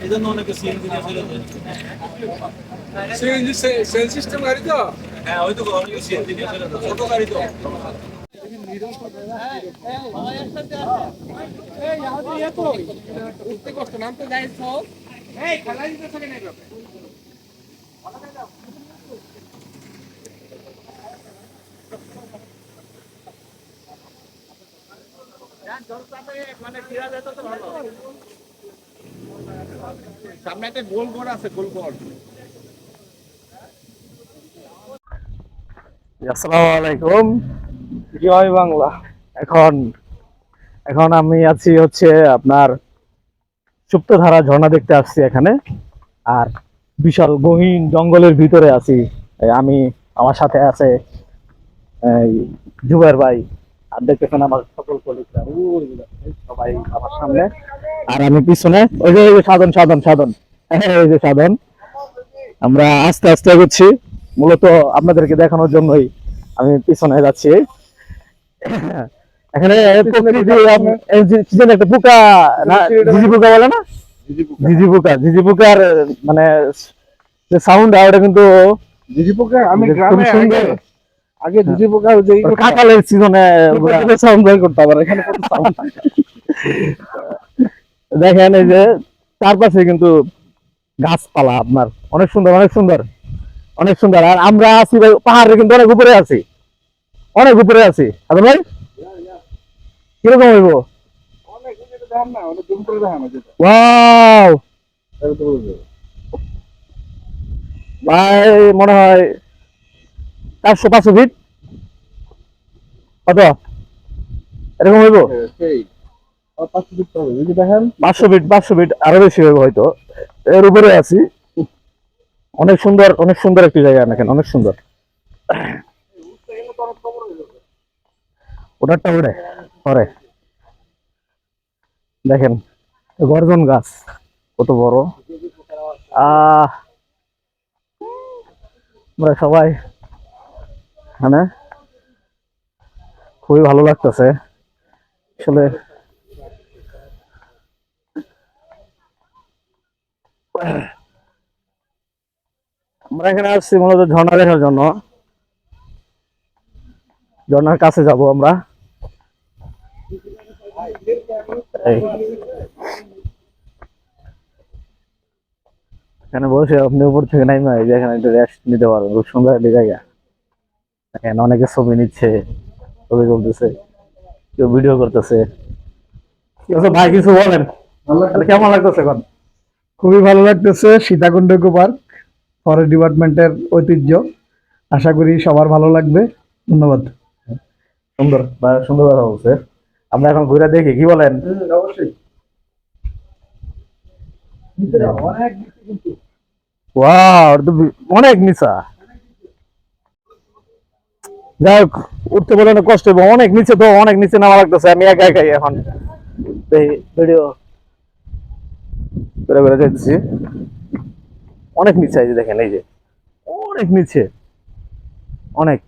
এই জন্য অনেকে সিএনজি নিয়ে চলে যায়। সিএনজি সেল সিস্টেম গাড়ি তো। হ্যাঁ ওই তো অনেকে সিএনজি নিয়ে চলে যায়, ছোট গাড়ি তো। উঠতে কষ্ট নামতে যাই সব এই খেলা দিতে থাকে না এভাবে মানে ফিরা যেত তো ভালো সামনে একটা গোল ঘর আছে গোল ঘর আসসালামু আলাইকুম। জয় বাংলা। এখন এখন আমি আছি হচ্ছে আপনার সুপ্তধারা ঝর্ণা দেখতে আসছি এখানে। আর বিশাল গহীন জঙ্গলের ভিতরে আছি। আমি আমার সাথে আছে এই জুবাইর ভাই। আর দেখতেছেন আমার সকল কলিগরা সবাই আমার সামনে। আর আমি পিছনে ওই যে সাধন সাধন সাধন, হ্যাঁ ওই যে সাধন। আমরা আস্তে আস্তে এগোচ্ছি, মূলত আপনাদেরকে দেখানোর জন্যই আমি পিছনে যাচ্ছি। এখানে একটা পোকা না, ঝিঝি পোকা বলে না, ঝিঝি পোকার মানে যে সাউন্ড ওটা কিন্তু ঝিঝি পোকা আমি গ্রামে আগে ঝিঝি পোকা যে কাঁঠালের সিজনে সাউন্ড বের করতাম। আর এখানে কত সাউন্ড দেখেন, এই যে চারপাশে কিন্তু গাছপালা আপনার অনেক সুন্দর অনেক সুন্দর অনেক সুন্দর। আর আমরা আছি ভাই পাহাড়ে, কিন্তু অনেক উপরে আছি, অনেক উপরে আছি। আচ্ছা ভাই কিরকম হইব? ওয়াও ভাই, মনে হয় 400-500 ফিট, কত এরকম হইব? 500 ফিট আরো বেশি হইব হয়তো, এর উপরে আছি। অনেক সুন্দর, অনেক সুন্দর একটি জায়গা, দেখেন অনেক সুন্দর। ওটারটা উড়ে পরে দেখেন গর্জন গাছ কত বড়। আমরা সবাই মানে খুবই ভালো লাগতেছে আসলে। আমরা এখানে আসছি মূলত ঝর্ণা দেখার জন্য। ঝর্ণার কাছে যাব আমরা। এখানে বসে আপনি উপর থেকে নাইমা এই যে এখানে একটু রেস্ট নিতে পারবেন, খুব সুন্দর একটি জায়গা। এখানে অনেকে ছবি নিচ্ছে, ছবি তুলতেছে, কেউ ভিডিও করতেছে। ভাই কিছু বলেন, কেমন লাগতেছে এখন? খুবই ভালো লাগতেছে। সীতাকুণ্ড ইকো পার্ক ফরেস্ট ডিপার্টমেন্টের ঐতিহ্য, আশা করি সবার ভালো লাগবে। ধন্যবাদ। সুন্দর বা সুন্দর কথা বলছে। আমরা এখন ঘুরে দেখি, কি বলেন? অবশ্যই ওয়াও, এটা তো অনেক নিচা। যাই হোক, উঠতে বলে অনেক কষ্ট হবে, অনেক নিচে তো, অনেক নিচে নামা লাগতেছে। আমি একা একাই এখন ভিডিও করে করে যাচ্ছি। অনেক নিচে, এই যে দেখেন, এই যে অনেক নিচে, অনেক।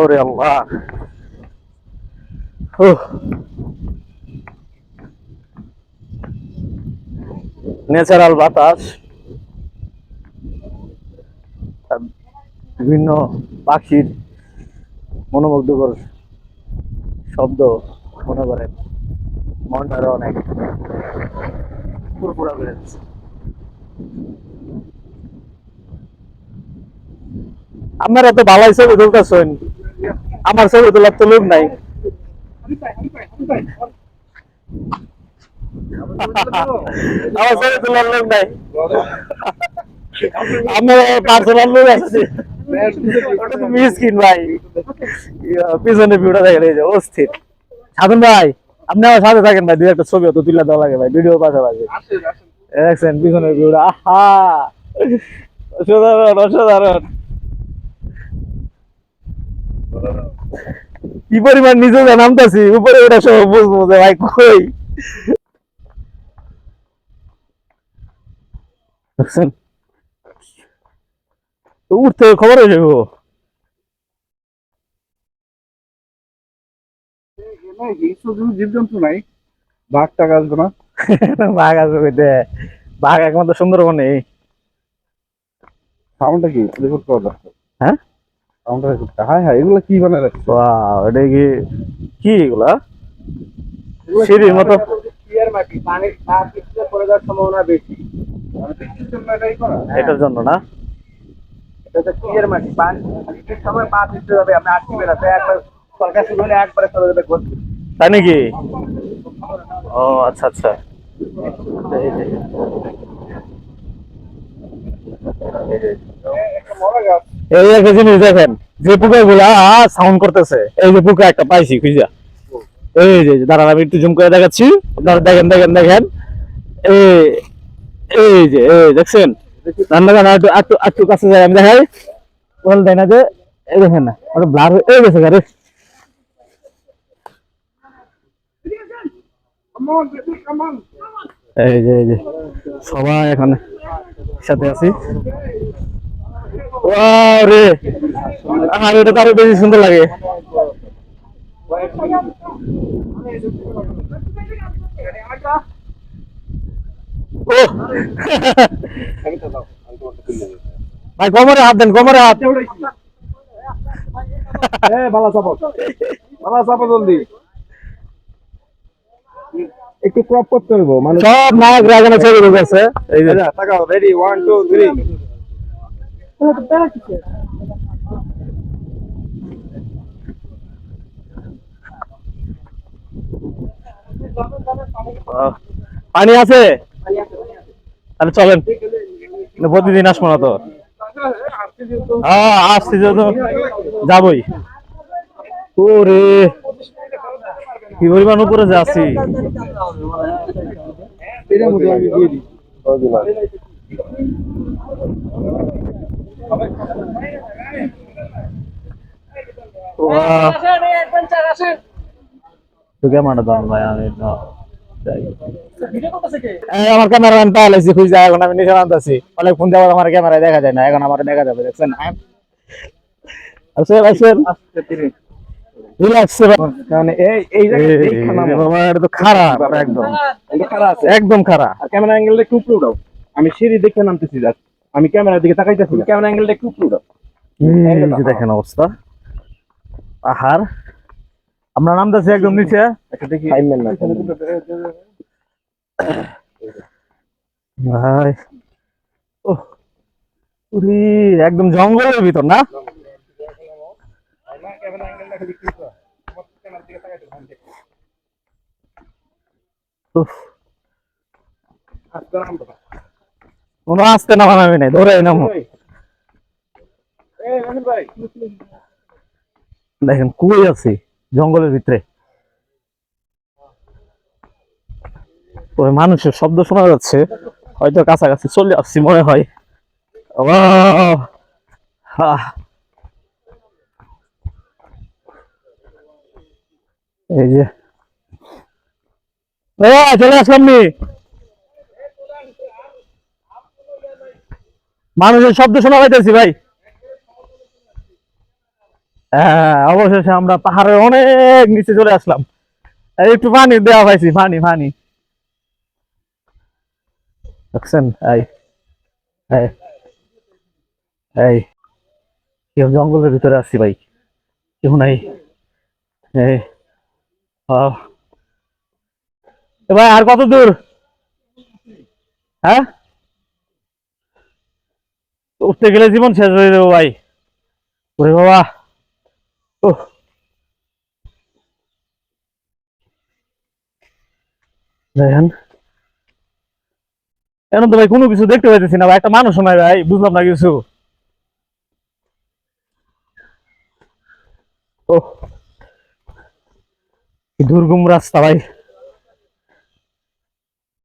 ওরে আল্লাহ, ন্যাচারাল বাতাস, বিভিন্ন পাখির মনোমুগ্ধকর শব্দ, মনে করেন মনটারে অনেক ফুরফুরা করে দিচ্ছে। আপনারা তো ভালাই ছবি তুলতেছেন, আমার ছবি তোলার তো লোক নাই। আমার ছবি তোলার লোক নাই, আমার পার্সোনাল লোক আছে। মিসকিন ভাই, পিছনে ভিউটা দেখেন, এই যে অস্থির। সাধন ভাই, আপনি আমার সাথে থাকেন ভাই, দুই একটা ছবি তো তুলে দেওয়া লাগে ভাই, ভিডিও পাশাপাশি। দেখছেন পিছনের ভিউটা, আহা অসাধারণ অসাধারণ। কি পরিমাণ নিচে নামতেছি, উপরে ওটা সব বুঝবো যে ভাই কই। দেখছেন উঠতে খবর হয়ে যাবো। হিংস্র জীবজন্তু নাই, বাঘ টাঘ আসবে না? বাঘ আছে কইতে, বাঘ একমাত্র সুন্দরবনে। সাউন্ডটা কি রেকর্ড করা দরকার। হ্যাঁ, সাউন্ডটা রেকর্ড, হ্যাঁ হ্যাঁ, এগুলো কি বানায় রাখছে? ওয়াও, এটা কি কি এগুলা সিঁড়ির মতো? ক্লিয়ার মাটি, পানির পা পিছলে পড়ে যাওয়ার সম্ভাবনা বেশি, মানে বৃষ্টির জন্য এটাই করা। এটার জন্য না? এটা হচ্ছে ক্লিয়ার মাটি, পানি বৃষ্টির সময় পা পিছলে যাবে, আপনি আটকে না, একবার সরকার শুরু হলে একবারে চলে যাবে গতি। তাই নাকি? ও আচ্ছা আচ্ছা। এই যে, একটা মরা গাছ। এই একটা জিনিস দেখেন, যে পোকা গুলা সাউন্ড করতেছে, এই যে পোকা একটা পাইছি খুঁজা। এই যে দাঁড়ান, আমি একটু জুম করে দেখাচ্ছি, আপনারা দেখেন দেখেন দেখেন। এই এই যে এই দেখছেন, রান্না গান একটু একটু একটু কাছে যায়, আমি দেখাই। বল দেয় না যে, এই দেখেন না, ওটা ব্লার হয়ে গেছে গাড়ি। এই যে সবাই এখানে সাথে আছি। ওয়াও রে, আর এটা তো আরো বেশি সুন্দর লাগে। ও ভাই, কোমরে হাত দেন, কোমরে হাত। বালা চাপো, বালা চাপো জলদি, একটু ক্রপ করতে হইব মানে। সব নায়করা এখানে ছবি ঢুকেছে। এই যে তাকাও, রেডি, 1 2 3। পানি আছে, তাহলে চলেন, প্রতিদিন আসবো না তো। হ্যাঁ আসছি তো, যাবই। ওরে কি পরিমাণ উপরে যাচ্ছি। এর মধ্যে আমি দিয়ে দিই। ক্যামেরাটা ধরুন ভাই, আমি আমার ক্যামেরাম্যান পাইছি খুঁজে, এখন আমি নিচে নামতেছি। অনেক ফোন দেওয়া আমার ক্যামেরায় দেখা যায় না, এখন আমার দেখা যাবে, দেখছেন? আসেন আসেন, রিল্যাক্স। মানে এই জায়গায় এইখানে এটা তো খারাপ, একদম এটা খারাপ আছে। একদম খারাপ। আর ক্যামেরা অ্যাঙ্গেলটা একটু উপরে উঠাও, আমি সিঁড়ি দেখে নামতেছি, জাস্ট আমি ক্যামেরার দিকে তাকাইতেছি, ক্যামেরা অ্যাঙ্গেলটা একটু উপরে উঠাও। এই যে দেখেন অবস্থা, পাহাড়, আমরা নামতেছি একদম নিচে। একটা দেখি টাইমের না ভাই ও, উরি, একদম জঙ্গলের ভিতর না? উফ, কোনো আসতে নামানামি নাই, ধরে নামো। দেখেন কই আছি, জঙ্গলের ভিতরে। ওই মানুষের শব্দ শোনা যাচ্ছে, হয়তো কাছাকাছি চলে আসছি মনে হয়। আল্লাহ! আহ! এই যে চলে আসলাম নি, মানুষের শব্দ শোনা পাইতেছি ভাই। হ্যাঁ, অবশেষে আমরা পাহাড়ের অনেক নিচে চলে আসলাম। এই একটু পানি দেওয়া পাইছি, পানি পানি দেখছেন? এই এই এই কেউ জঙ্গলের ভিতরে আসছি ভাই, কেউ নাই। এই আহ, এ ভাই আর কত দূর? হ্যাঁ, উঠতে গেলে জীবন শেষ হয়ে যাবো ভাই। ওরে বাবা, ও দেখেন, এখন তো ভাই কোনো কিছু দেখতে পাইতেছি না ভাই, একটা মানুষও নাই ভাই, বুঝলাম না কিছু। ও কি দুর্গম রাস্তা ভাই।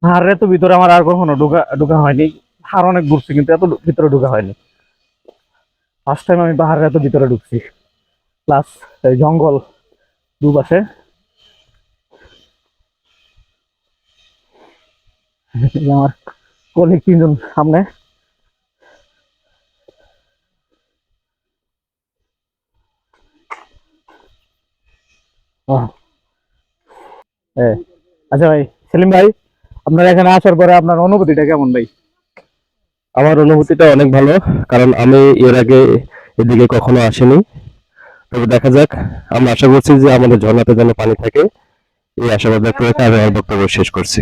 পাহাড়ের তো ভিতরে আমার আর কখনো ঢোকা ঢোকা হয়নি, পাহাড় অনেক ঘুরছি কিন্তু এত ভিতরে ঢোকা হয়নি। ফার্স্ট টাইম আমি পাহাড়ের এত ভিতরে ঢুকছি, প্লাস এই জঙ্গল দুপাশে। আমার কলিগ তিনজন সামনে। হ্যাঁ। আচ্ছা ভাই, সেলিম ভাই, আপনার এখানে আসার পরে আপনার অনুভূতিটা কেমন ভাই? আমার অনুভূতিটা অনেক ভালো, কারণ আমি এর আগে এদিকে কখনো আসিনি। তবে দেখা যাক, আমরা আশা করছি যে আমাদের ঝর্ণাতে যেন পানি থাকে, এই আশাবাদ ব্যক্ত রেখে আমি আমার বক্তব্য শেষ করছি।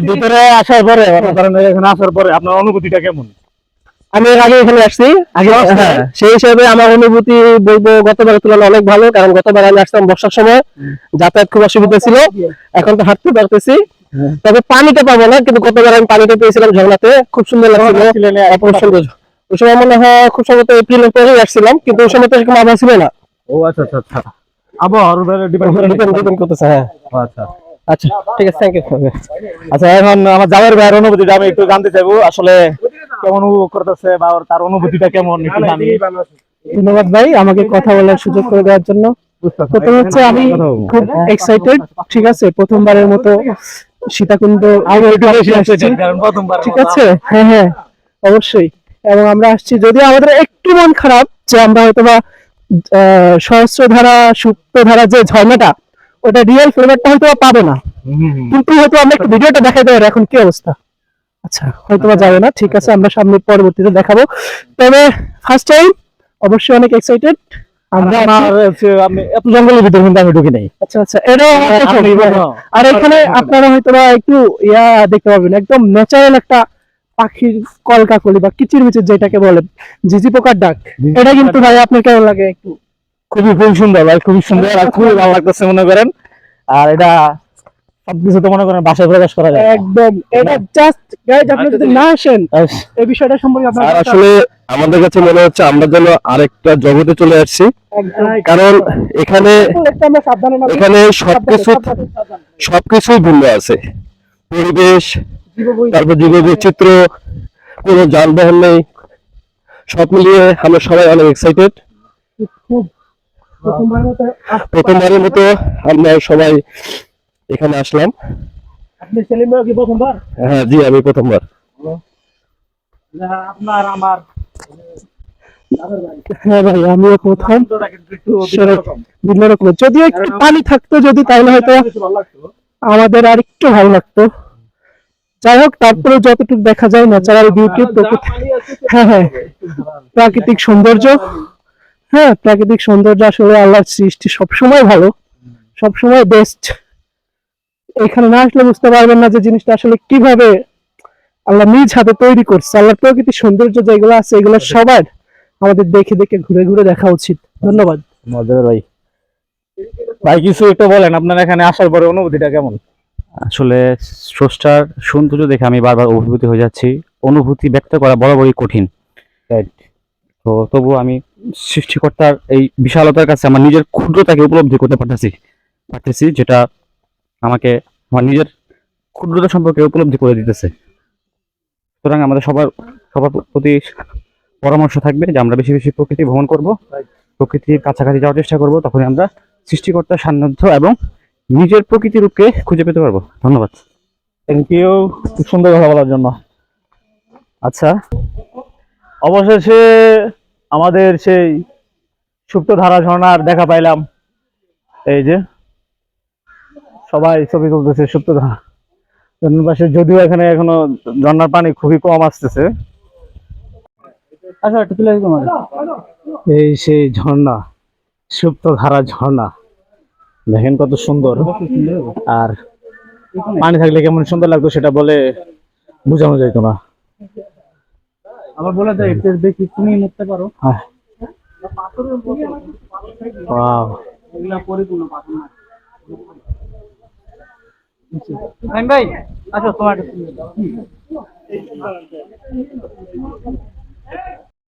ভিতরে আসার পরে, মনে করেন এখানে আসার পরে আপনার অনুভূতিটা কেমন? আমি এর আগে এখানে আসছি, হ্যাঁ, সেই হিসাবে আমার অনুভূতি বলবো গতবারের তুলনায় অনেক ভালো, কারণ গতবার আমি আসতাম বর্ষার সময়, যাতায়াত খুব অসুবিধা ছিল, এখন তো হাঁটতে পারতেছি। তবে পানিটা পাবো না, কিন্তু গতবার আমি পানিটা পেয়েছিলাম ঝর্ণাতে, খুব সুন্দর লাগছিল, অপূর্ব সুন্দর। ওই সময় মনে হয় খুব সম্ভবত এপ্রিলের পরেই আসছিলাম, কিন্তু ওই সময় তো এরকম আবহাওয়া ছিল না। ও আচ্ছা আচ্ছা আচ্ছা, আবহাওয়ার উপরে ডিপেন্ড করতেছে, হ্যাঁ। আচ্ছা আচ্ছা, ঠিক আছে, থ্যাংক ইউ। আচ্ছা, এখন আমার জাবের ভাইয়ের অনুভূতিটা আমি একটু জানতে চাইবো, আসলে কেমন উপভোগ করতেছে বা তার অনুভূতিটা কেমন একটু জানি। ধন্যবাদ ভাই আমাকে কথা বলার সুযোগ করে দেওয়ার জন্য। প্রথম হচ্ছে আমি খুব এক্সাইটেড, ঠিক আছে, প্রথমবারের মতো সীতাকুণ্ড কারণ প্রথমবার, ঠিক আছে, হ্যাঁ হ্যাঁ অবশ্যই। এবং আমরা আসছি, যদিও আমাদের একটু মন খারাপ যে আমরা হয়তোবা সহস্রধারা সুপ্তধারা যে ঝর্ণাটা, ওটা রিয়েল ফ্লেভারটা হয়তো পাবো না, কিন্তু হয়তো আমরা একটু ভিডিওটা দেখাই দেবো এখন কি অবস্থা। আচ্ছা, হয়তোবা যাবে না, ঠিক আছে, আমরা সামনে পরবর্তীতে দেখাবো। তবে ফার্স্ট টাইম অবশ্যই অনেক এক্সাইটেড আমরা। আমি এত জঙ্গলের ভিতরে কিন্তু আমি ঢুকি নাই। আচ্ছা আচ্ছা, এটা আর এখানে আপনারা হয়তোবা একটু ইয়া দেখতে পাবেন, একদম ন্যাচারাল একটা পাখির কলকাকলি বা কিচির মিচির যেটাকে বলেন, ঝিঝি পোকার ডাক, এটা কিন্তু ভাই আপনার কেমন লাগে একটু? খুবই সুন্দর ভাই, খুবই সুন্দর আর খুবই ভালো লাগতেছে মনে করেন। আর এটা সবকিছু তো মনে করেন বাসায় প্রকাশ করা যায় একদম, এটা জাস্ট গাইজ, আপনি যদি না আসেন এই বিষয়টা সম্পর্কে আপনার আর আসলে আমাদের কাছে মনে হচ্ছে আমরা যেন আরেকটা জগতে চলে আসছি, কারণ এখানে আমরা সাবধানে না, এখানে সবকিছুই ভিন্ন আছে। পরিবেশ, তারপর জীববৈচিত্র্য, কোনো যানবাহন নেই, সব মিলিয়ে আমরা সবাই অনেক এক্সাইটেড। খুব প্রথমবারের মতো আমরা সবাই এখানে আসলাম। আপনি সেলিম ভাই কি প্রথমবার? হ্যাঁ জি, আমি প্রথমবার। আপনার আমার হ্যাঁ ভাই, আমিও প্রথম। বিভিন্ন রকমের, যদিও একটু পানি থাকতো যদি, তাহলে হয়তো আমাদের আর একটু ভালো লাগতো। যাই হোক, তারপরে যতটুকু দেখা যায় ন্যাচারাল বিউটি, হ্যাঁ হ্যাঁ, প্রাকৃতিক সৌন্দর্য, হ্যাঁ প্রাকৃতিক সৌন্দর্য আসলে আল্লাহর সৃষ্টি সবসময় ভালো, সবসময় বেস্ট। এখানে না আসলে বুঝতে পারবেন না যে জিনিসটা আসলে কিভাবে আল্লাহ নিজ হাতে তৈরি করছে। আল্লাহর প্রকৃতির সৌন্দর্য যেগুলো আছে, এগুলো সবার আমাদের দেখে দেখে ঘুরে ঘুরে দেখা উচিত। ধন্যবাদ। মজার ভাই। ভাই কিছু একটু বলেন, আপনার এখানে আসার পরে অনুভূতিটা কেমন? আসলে স্রষ্টার সৌন্দর্য দেখে আমি বারবার অভিভূত হয়ে যাচ্ছি। অনুভূতি ব্যক্ত করা বরাবরই কঠিন, তো তবুও আমি সৃষ্টিকর্তার এই বিশালতার কাছে আমার নিজের ক্ষুদ্রতাকে উপলব্ধি করতে পারতেছি, যেটা আমাকে আমার নিজের ক্ষুদ্রতা সম্পর্কে উপলব্ধি করে দিতেছে। সুতরাং আমাদের সবার প্রতি পরামর্শ থাকবে যে আমরা বেশি বেশি প্রকৃতি ভ্রমণ করব, প্রকৃতির কাছাকাছি যাওয়ার চেষ্টা করব, তখনই আমরা সৃষ্টিকর্তার সান্নিধ্য এবং নিজের প্রকৃতি রূপকে খুঁজে পেতে পারবো। ধন্যবাদ। থ্যাংক ইউ, খুব সুন্দর কথা বলার জন্য। আচ্ছা, অবশেষে আমাদের সেই সুপ্তধারা ঝর্ণার দেখা পাইলাম। এই যে সবাই ছবি তুলতেছে সুপ্তধারা পাশে, যদিও এখানে এখনো ঝর্ণার পানি খুবই কম আসতেছে। আচ্ছা, একটু তুলে তোমার এই সেই ঝর্ণা, সুপ্তধারা ঝর্ণা, দেখেন কত সুন্দর। আর পানি থাকলে কেমন সুন্দর লাগতো সেটা বলে বোঝানো যাইতো না। আবার বলে দেয় একটু দেখি, তুমি মুছতে পারো। ওয়াও, পরিপূর্ণ পাথর না ভাই, আচ্ছা তোমার